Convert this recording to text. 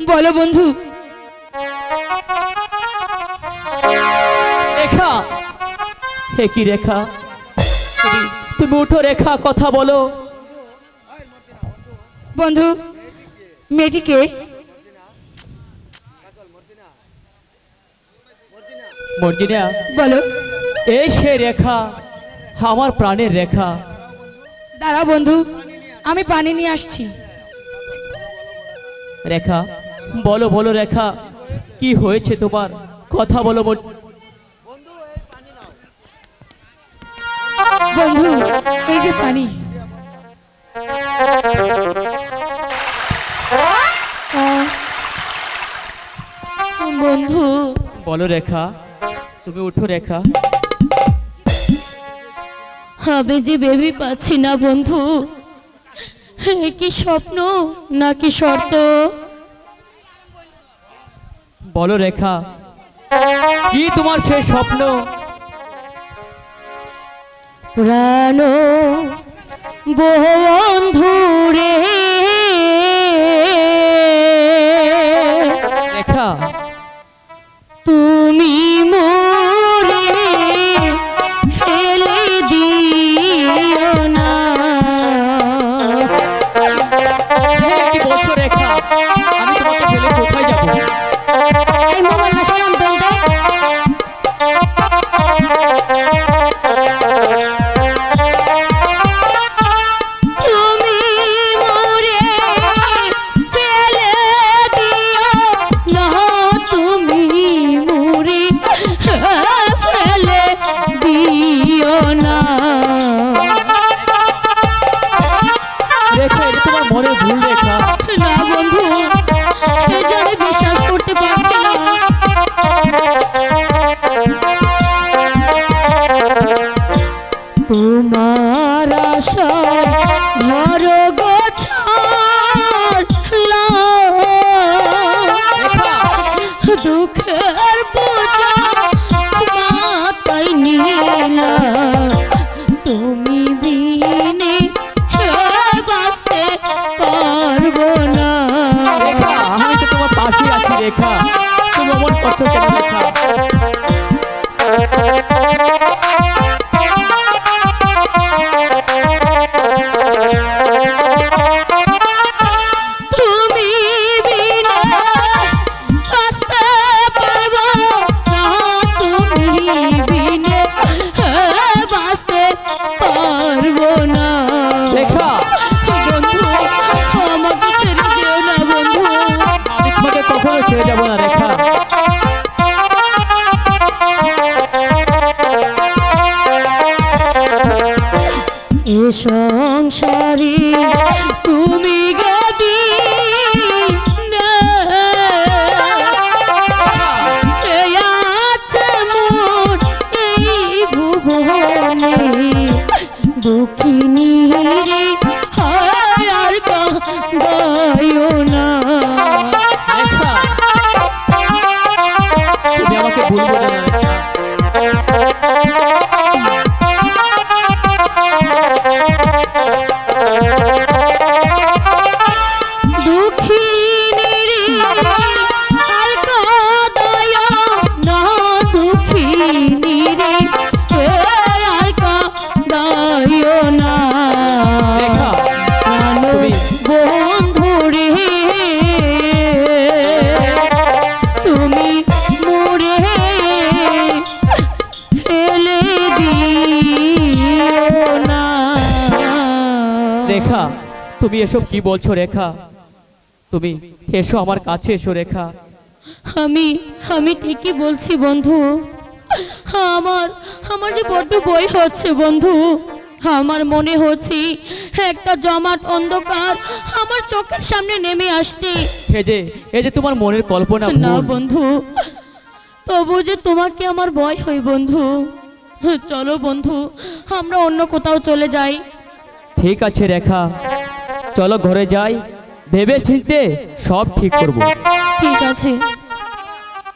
বলো বন্ধু। রেখা, হে কি রেখা, তুমি উঠো রেখা, কথা বলো। বন্ধু, মেয়েটিকে মর্জিনা, বলো। এই সে রেখা, আমার প্রাণের রেখা। দাঁড়া বন্ধু, আমি পানি নিয়ে আসছি। রেখা, বলো বলো রেখা, কি হয়েছে তোমার, কথা বলো। বন্ধু, এই যে পানি। বন্ধু, বলো রেখা, তুমি উঠো রেখা। আমি যে বেবি পাচ্ছি না বন্ধু, এ কি স্বপ্ন নাকি শর্ত? বলো রেখা, কি তোমার সেই স্বপ্ন? প্রাণ বন্ধুরে রেখা, তুমি মোরে ফেলে দিও না। হ্যাঁ, কি বলছো রেখা, আমি তোমাকে ফেলে কোথায় যাবো? এই মোবাইলটা সরান তো এটা। তুমি মোরে ফেলে দিও না, তুমি মোরে ফেলে দিও না। রেখা, এটা তোমার মনের ভুল রেখা। না বন্ধু, এ যে আমি বিশ্বাস করতে পারছি না। তোমার আশায় ঘর গোছালাম, রেখা, দুঃখের বোঝা মাথায় নিলাম, তুমি বিনে বাঁচতে পারবো না। রেখা, আমি তো তোমার পাশে আছি রেখা, তুমি অমন করছো কেন রেখা? তুমি বিনে বাঁচতে পারবো না, তুমি বিনে বাঁচতে পারবো না। রেখা, বন্ধু, আমাকে ছেড়ে যেও না বন্ধু। আমি তোমাকে কখনো ছেড়ে যাবো না রেখা। এ সংসারে তুমি গদি না, এ আছে মোর এই ভুবনে, দুঃখিনী রে হায় আর কাঁদায়ো না। রেখা, তুমি আমাকে ভুলবো না রেখা। দুঃখিনী রে আর কাঁদায়ো না, দুঃখিনী রে আর কাঁদায়ো না। রেখা, প্রাণ তুমি বন্ধু রে, তুমি মোরে ফেলে দিও না। রেখা, তুমি এসব কি বলছো রেখা? তুমি এসো আমার কাছে, এসো রেখা। আমি আমি ঠিকই বলছি বন্ধু। আমার আমার যে বড্ড ভয় হচ্ছে বন্ধু। আমার মনে হচ্ছে একটা জমাট অন্ধকার আমার চোখের সামনে নেমে আসছে। এই যে তোমার মনের কল্পনা না ভুল। বন্ধু, তবু যে তোমাকে আমার ভয় হয় বন্ধু। চলো বন্ধু, আমরা অন্য কোথাও চলে যাই। ঠিক আছে রেখা, চলো ঘরে যাই, ভেবে চিনতে সব ঠিক করবো। ঠিক আছে।